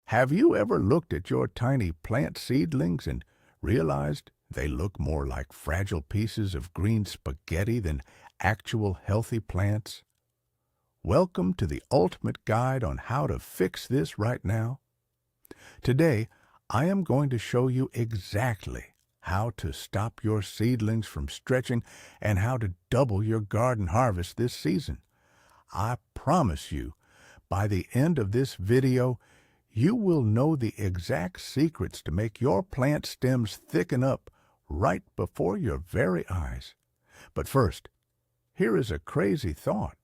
Have you ever looked at your tiny plant seedlings and realized they look more like fragile pieces of green spaghetti than actual healthy plants? Welcome to the ultimate guide on how to fix this right now. Today, I am going to show you exactly how to stop your seedlings from stretching and how to double your garden harvest this season. I promise you, by the end of this video, you will know the exact secrets to make your plant stems thicken up right before your very eyes. But first, here is a crazy thought.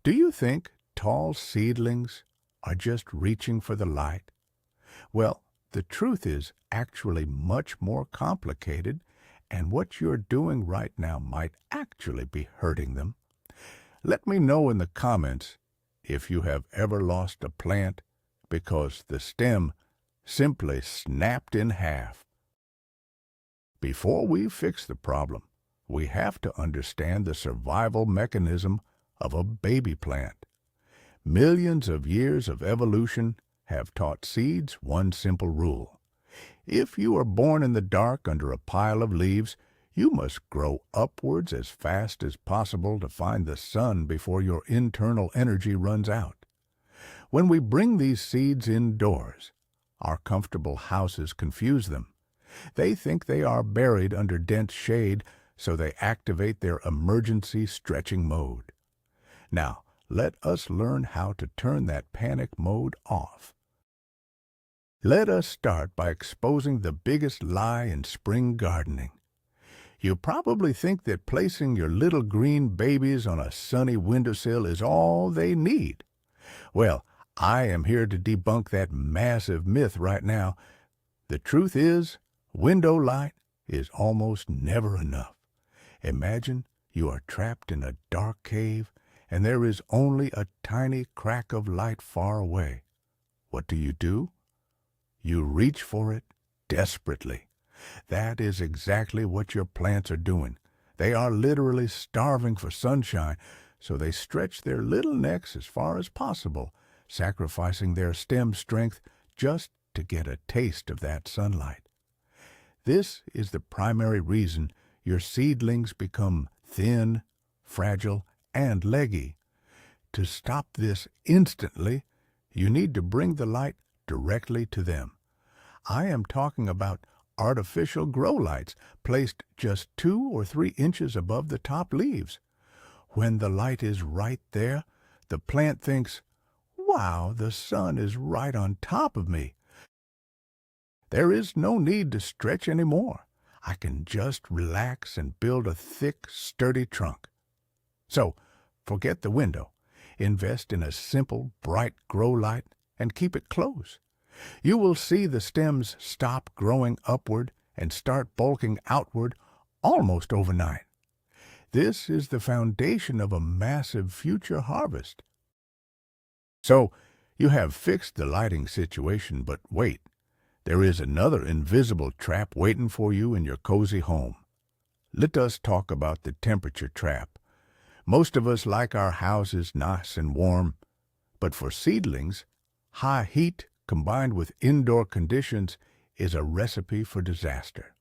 Do you think tall seedlings are just reaching for the light? Well, the truth is actually much more complicated, and what you're doing right now might actually be hurting them. Let me know in the comments if you have ever lost a plant because the stem simply snapped in half. Before we fix the problem, we have to understand the survival mechanism of a baby plant. Millions of years of evolution have taught seeds one simple rule. If you are born in the dark under a pile of leaves, you must grow upwards as fast as possible to find the sun before your internal energy runs out. When we bring these seeds indoors, our comfortable houses confuse them. They think they are buried under dense shade, so they activate their emergency stretching mode. Now, let us learn how to turn that panic mode off. Let us start by exposing the biggest lie in spring gardening. You probably think that placing your little green babies on a sunny windowsill is all they need. Well, I am here to debunk that massive myth right now. The truth is, window light is almost never enough. Imagine you are trapped in a dark cave and there is only a tiny crack of light far away. What do? You reach for it desperately. That is exactly what your plants are doing. They are literally starving for sunshine, so they stretch their little necks as far as possible, sacrificing their stem strength just to get a taste of that sunlight. This is the primary reason your seedlings become thin, fragile, and leggy. To stop this instantly, you need to bring the light directly to them. I am talking about artificial grow lights placed just 2 or 3 inches above the top leaves. When the light is right there, the plant thinks, "Wow, the sun is right on top of me. There is no need to stretch anymore. I can just relax and build a thick, sturdy trunk." So, forget the window. Invest in a simple, bright grow light and keep it close. You will see the stems stop growing upward and start bulking outward almost overnight. This is the foundation of a massive future harvest. So, you have fixed the lighting situation, but wait. There is another invisible trap waiting for you in your cozy home. Let us talk about the temperature trap. Most of us like our houses nice and warm, but for seedlings, high heat combined with indoor conditions is a recipe for disaster.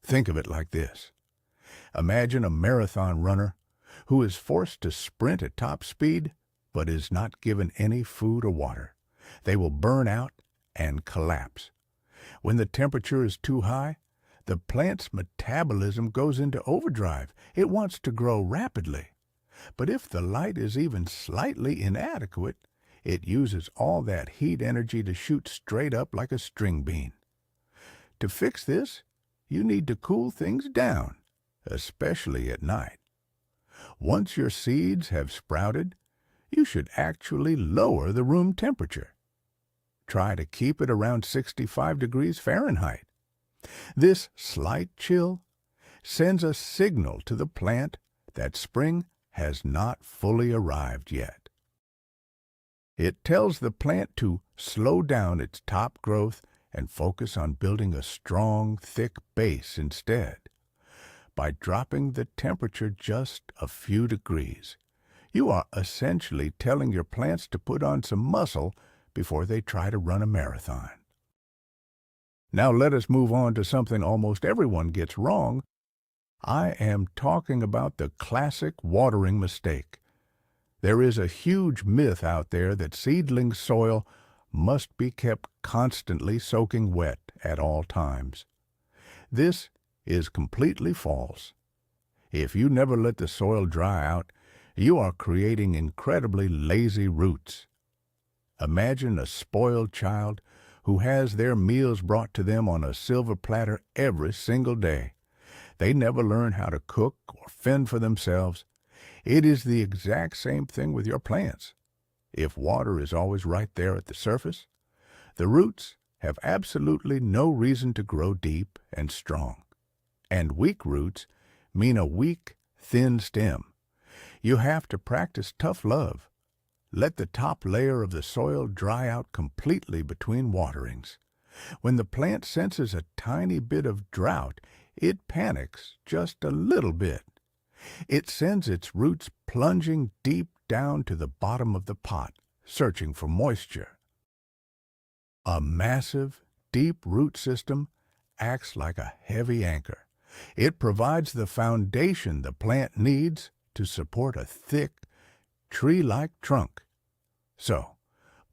Think of it like this. Imagine a marathon runner who is forced to sprint at top speed but is not given any food or water. They will burn out and collapse. When the temperature is too high, the plant's metabolism goes into overdrive. It wants to grow rapidly. But if the light is even slightly inadequate, it uses all that heat energy to shoot straight up like a string bean. To fix this, you need to cool things down, especially at night. Once your seeds have sprouted, you should actually lower the room temperature. Try to keep it around 65 degrees Fahrenheit. This slight chill sends a signal to the plant that spring has not fully arrived yet. It tells the plant to slow down its top growth and focus on building a strong, thick base instead. By dropping the temperature just a few degrees, you are essentially telling your plants to put on some muscle before they try to run a marathon. Now let us move on to something almost everyone gets wrong. I am talking about the classic watering mistake. There is a huge myth out there that seedling soil must be kept constantly soaking wet at all times. This is completely false. If you never let the soil dry out, you are creating incredibly lazy roots. Imagine a spoiled child who has their meals brought to them on a silver platter every single day. They never learn how to cook or fend for themselves. It is the exact same thing with your plants. If water is always right there at the surface, the roots have absolutely no reason to grow deep and strong. And weak roots mean a weak, thin stem. You have to practice tough love. Let the top layer of the soil dry out completely between waterings. When the plant senses a tiny bit of drought, it panics just a little bit. It sends its roots plunging deep down to the bottom of the pot, searching for moisture. A massive, deep root system acts like a heavy anchor. It provides the foundation the plant needs to support a thick, tree-like trunk. So,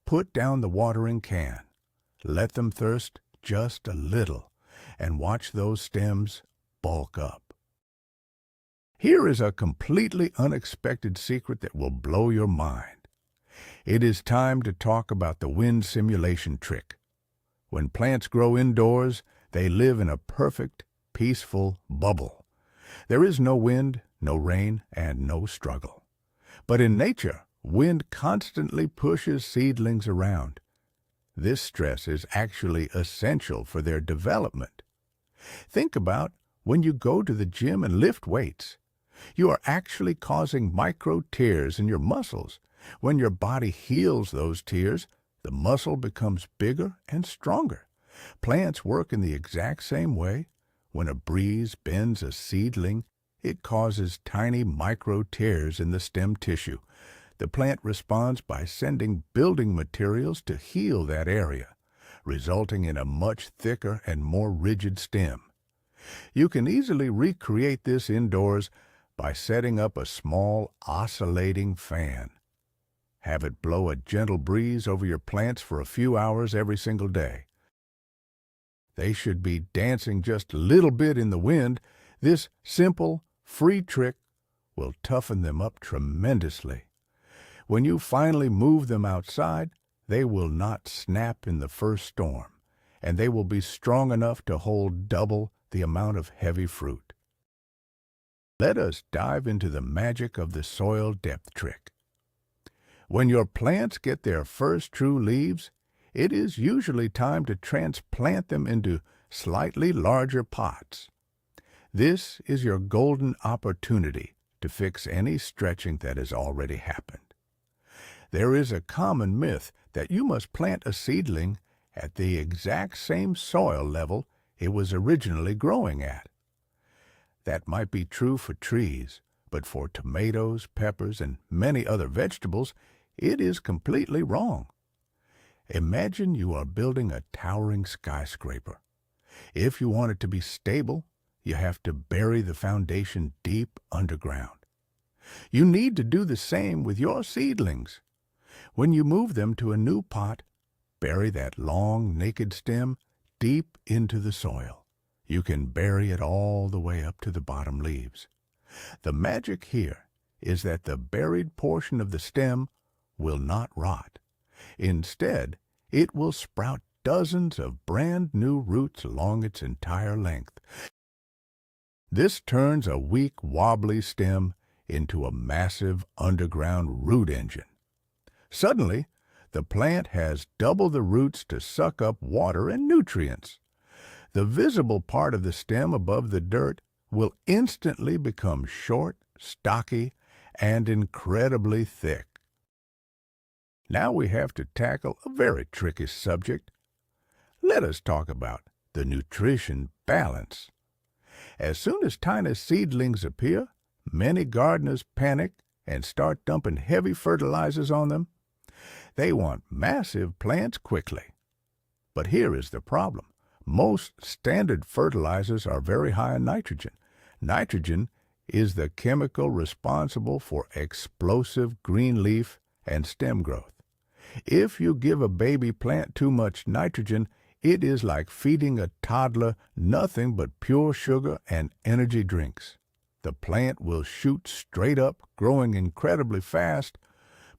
put down the watering can, let them thirst just a little, and watch those stems bulk up. Here is a completely unexpected secret that will blow your mind. It is time to talk about the wind simulation trick. When plants grow indoors, they live in a perfect, peaceful bubble. There is no wind, no rain, and no struggle. But in nature, wind constantly pushes seedlings around. This stress is actually essential for their development. Think about when you go to the gym and lift weights. You are actually causing micro tears in your muscles. When your body heals those tears, the muscle becomes bigger and stronger. Plants work in the exact same way. When a breeze bends a seedling, it causes tiny micro tears in the stem tissue. The plant responds by sending building materials to heal that area, resulting in a much thicker and more rigid stem. You can easily recreate this indoors by setting up a small oscillating fan. Have it blow a gentle breeze over your plants for a few hours every single day. They should be dancing just a little bit in the wind. This simple, free trick will toughen them up tremendously. When you finally move them outside, they will not snap in the first storm, and they will be strong enough to hold double the amount of heavy fruit. Let us dive into the magic of the soil depth trick. When your plants get their first true leaves, it is usually time to transplant them into slightly larger pots. This is your golden opportunity to fix any stretching that has already happened. There is a common myth that you must plant a seedling at the exact same soil level it was originally growing at. That might be true for trees, but for tomatoes, peppers, and many other vegetables, it is completely wrong. Imagine you are building a towering skyscraper. If you want it to be stable, you have to bury the foundation deep underground. You need to do the same with your seedlings. When you move them to a new pot, bury that long, naked stem deep into the soil. You can bury it all the way up to the bottom leaves. The magic here is that the buried portion of the stem will not rot. Instead, it will sprout dozens of brand new roots along its entire length. This turns a weak, wobbly stem into a massive underground root engine. Suddenly, the plant has double the roots to suck up water and nutrients. The visible part of the stem above the dirt will instantly become short, stocky, and incredibly thick. Now we have to tackle a very tricky subject. Let us talk about the nutrition balance. As soon as tiny seedlings appear, many gardeners panic and start dumping heavy fertilizers on them. They want massive plants quickly. But here is the problem. Most standard fertilizers are very high in nitrogen. Nitrogen is the chemical responsible for explosive green leaf and stem growth. If you give a baby plant too much nitrogen, it is like feeding a toddler nothing but pure sugar and energy drinks. The plant will shoot straight up, growing incredibly fast,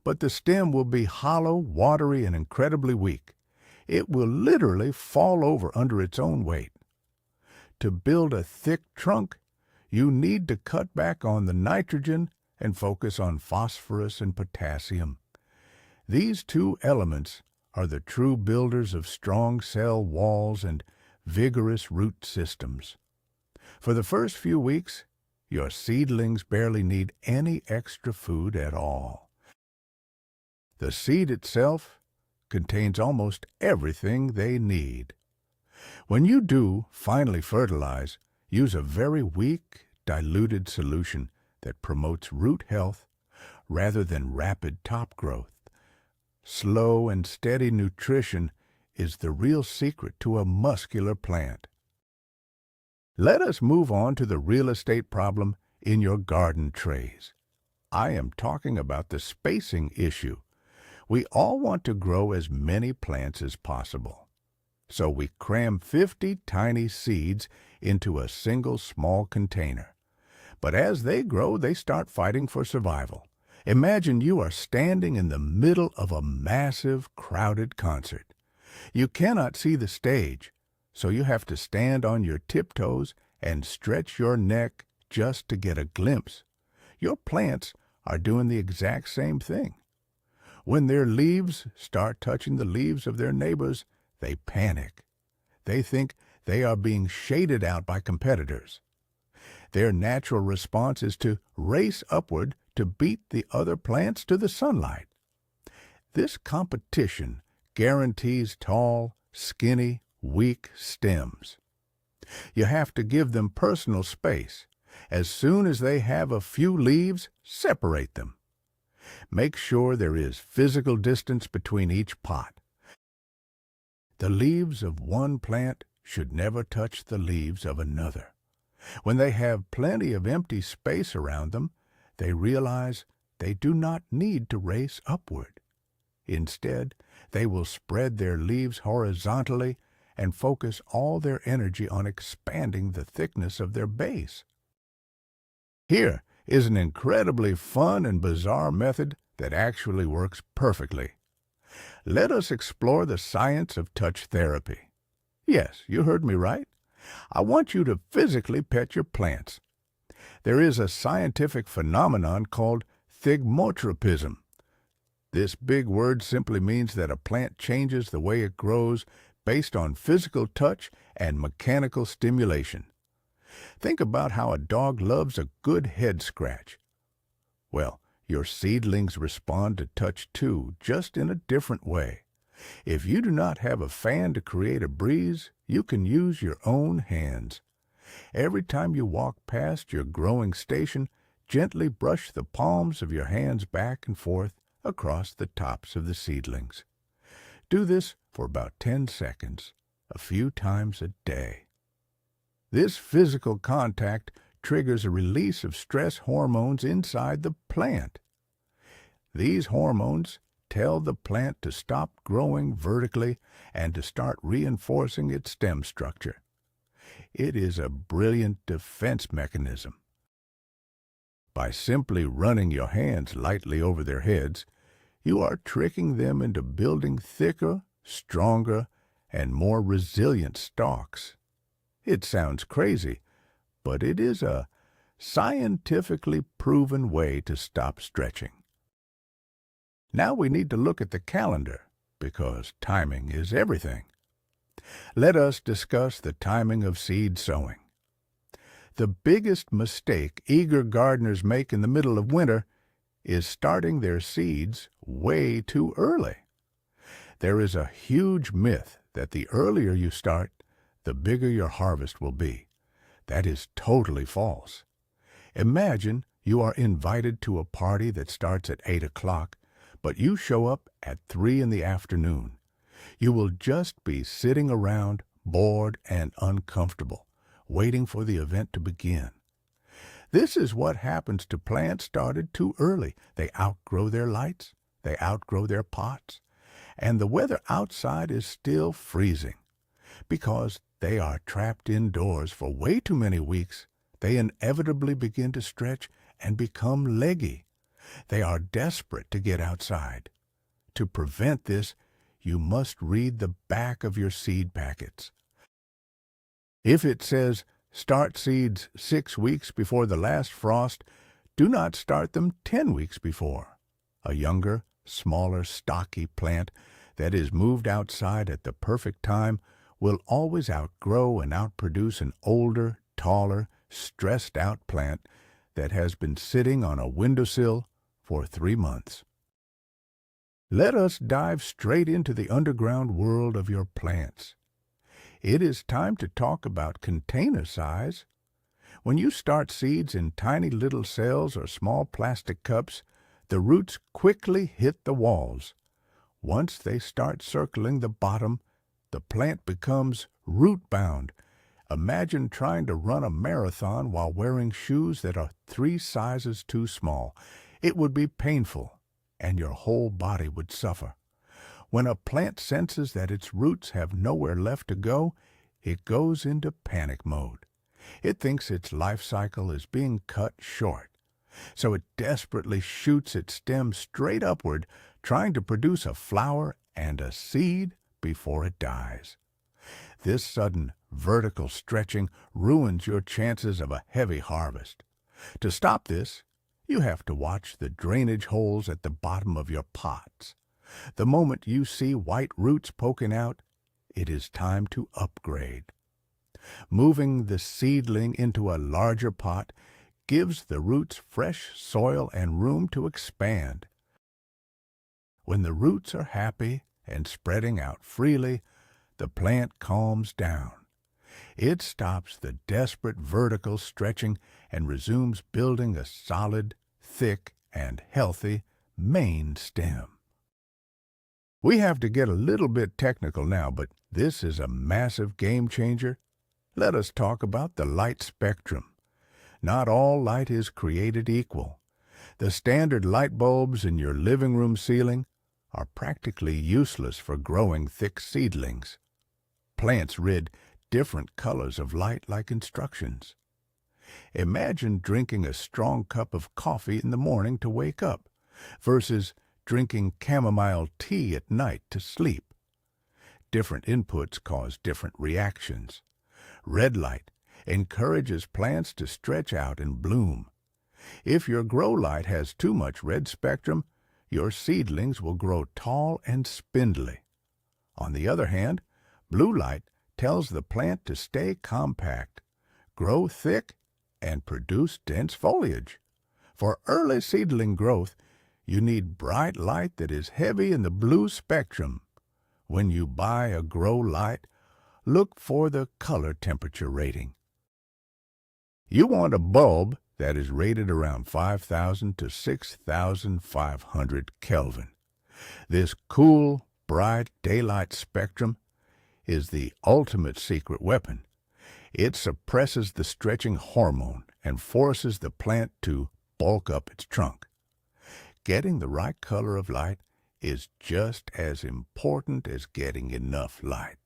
but the stem will be hollow, watery, and incredibly weak. It will literally fall over under its own weight. To build a thick trunk, you need to cut back on the nitrogen and focus on phosphorus and potassium. These two elements are the true builders of strong cell walls and vigorous root systems. For the first few weeks, your seedlings barely need any extra food at all. The seed itself contains almost everything they need. When you do finally fertilize, use a very weak, diluted solution that promotes root health rather than rapid top growth. Slow and steady nutrition is the real secret to a muscular plant. Let us move on to the real estate problem in your garden trays. I am talking about the spacing issue. We all want to grow as many plants as possible. So we cram 50 tiny seeds into a single small container. But as they grow, they start fighting for survival. Imagine you are standing in the middle of a massive, crowded concert. You cannot see the stage, so you have to stand on your tiptoes and stretch your neck just to get a glimpse. Your plants are doing the exact same thing. When their leaves start touching the leaves of their neighbors, they panic. They think they are being shaded out by competitors. Their natural response is to race upward to beat the other plants to the sunlight. This competition guarantees tall, skinny, weak stems. You have to give them personal space. As soon as they have a few leaves, separate them. Make sure there is physical distance between each pot. The leaves of one plant should never touch the leaves of another. When they have plenty of empty space around them, they realize they do not need to race upward. Instead, they will spread their leaves horizontally and focus all their energy on expanding the thickness of their base. Here is an incredibly fun and bizarre method that actually works perfectly. Let us explore the science of touch therapy. Yes, you heard me right. I want you to physically pet your plants. There is a scientific phenomenon called thigmotropism. This big word simply means that a plant changes the way it grows based on physical touch and mechanical stimulation. Think about how a dog loves a good head scratch. Well, your seedlings respond to touch too, just in a different way. If you do not have a fan to create a breeze, you can use your own hands. Every time you walk past your growing station, gently brush the palms of your hands back and forth across the tops of the seedlings. Do this for about 10 seconds, a few times a day. This physical contact triggers a release of stress hormones inside the plant. These hormones tell the plant to stop growing vertically and to start reinforcing its stem structure. It is a brilliant defense mechanism. By simply running your hands lightly over their heads, you are tricking them into building thicker, stronger, and more resilient stalks. It sounds crazy, but it is a scientifically proven way to stop stretching. Now we need to look at the calendar, because timing is everything. Let us discuss the timing of seed sowing. The biggest mistake eager gardeners make in the middle of winter is starting their seeds way too early. There is a huge myth that the earlier you start, the bigger your harvest will be. That is totally false. Imagine you are invited to a party that starts at 8 o'clock, but you show up at 3 in the afternoon. You will just be sitting around, bored and uncomfortable, waiting for the event to begin. This is what happens to plants started too early. They outgrow their lights, they outgrow their pots, and the weather outside is still freezing. Because they are trapped indoors for way too many weeks, they inevitably begin to stretch and become leggy. They are desperate to get outside. To prevent this, you must read the back of your seed packets. If it says, "Start seeds 6 weeks before the last frost," do not start them 10 weeks before. A younger, smaller, stocky plant that is moved outside at the perfect time will always outgrow and outproduce an older, taller, stressed-out plant that has been sitting on a windowsill for 3 months. Let us dive straight into the underground world of your plants. It is time to talk about container size. When you start seeds in tiny little cells or small plastic cups, the roots quickly hit the walls. Once they start circling the bottom, the plant becomes root-bound. Imagine trying to run a marathon while wearing shoes that are 3 sizes too small. It would be painful, and your whole body would suffer. When a plant senses that its roots have nowhere left to go, it goes into panic mode. It thinks its life cycle is being cut short. So it desperately shoots its stem straight upward, trying to produce a flower and a seed before it dies. This sudden vertical stretching ruins your chances of a heavy harvest. To stop this, you have to watch the drainage holes at the bottom of your pots. The moment you see white roots poking out, it is time to upgrade. Moving the seedling into a larger pot gives the roots fresh soil and room to expand. When the roots are happy and spreading out freely, the plant calms down. It stops the desperate vertical stretching and resumes building a solid, thick, and healthy main stem. We have to get a little bit technical now, but this is a massive game changer. Let us talk about the light spectrum. Not all light is created equal. The standard light bulbs in your living room ceiling are practically useless for growing thick seedlings. Plants read different colors of light like instructions. Imagine drinking a strong cup of coffee in the morning to wake up versus drinking chamomile tea at night to sleep. Different inputs cause different reactions. Red light encourages plants to stretch out and bloom. If your grow light has too much red spectrum, your seedlings will grow tall and spindly. On the other hand, blue light tells the plant to stay compact, grow thick, and produce dense foliage. For early seedling growth, you need bright light that is heavy in the blue spectrum. When you buy a grow light, look for the color temperature rating. You want a bulb that is rated around 5,000 to 6,500 Kelvin. This cool, bright daylight spectrum is the ultimate secret weapon. It suppresses the stretching hormone and forces the plant to bulk up its trunk. Getting the right color of light is just as important as getting enough light.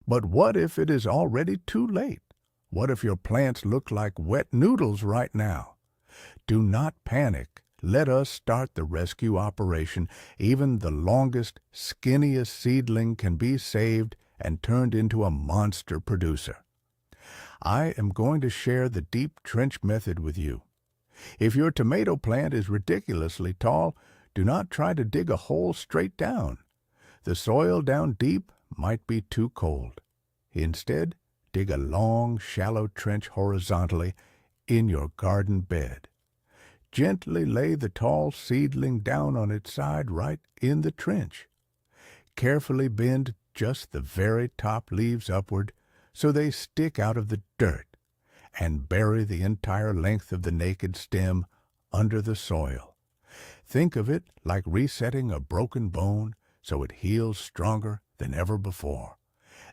But what if it is already too late? What if your plants look like wet noodles right now? Do not panic. Let us start the rescue operation. Even the longest, skinniest seedling can be saved and turned into a monster producer. I am going to share the deep trench method with you. If your tomato plant is ridiculously tall, do not try to dig a hole straight down. The soil down deep might be too cold. Instead, dig a long, shallow trench horizontally in your garden bed. Gently lay the tall seedling down on its side right in the trench. Carefully bend just the very top leaves upward so they stick out of the dirt, and bury the entire length of the naked stem under the soil. Think of it like resetting a broken bone so it heals stronger than ever before.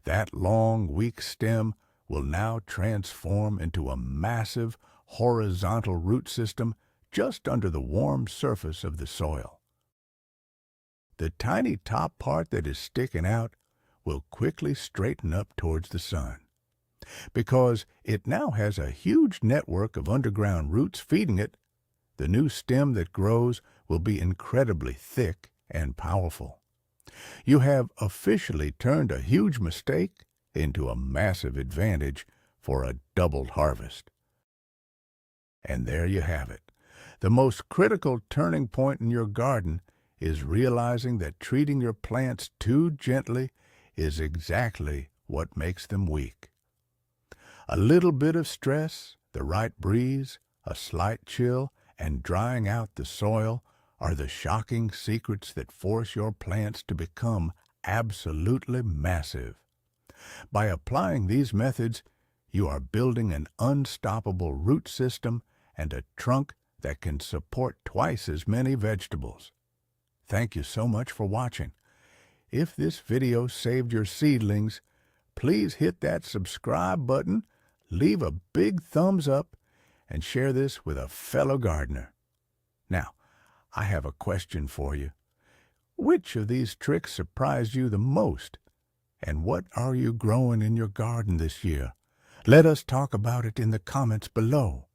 That long, weak stem will now transform into a massive, horizontal root system just under the warm surface of the soil. The tiny top part that is sticking out will quickly straighten up towards the sun, because it now has a huge network of underground roots feeding it. The new stem that grows will be incredibly thick and powerful. You have officially turned a huge mistake into a massive advantage for a doubled harvest. And there you have it. The most critical turning point in your garden is realizing that treating your plants too gently is exactly what makes them weak. A little bit of stress, the right breeze, a slight chill, and drying out the soil are the shocking secrets that force your plants to become absolutely massive. By applying these methods, you are building an unstoppable root system and a trunk that can support twice as many vegetables. Thank you so much for watching. If this video saved your seedlings, please hit that subscribe button, leave a big thumbs up, and share this with a fellow gardener. Now, I have a question for you. Which of these tricks surprised you the most? And what are you growing in your garden this year? Let us talk about it in the comments below.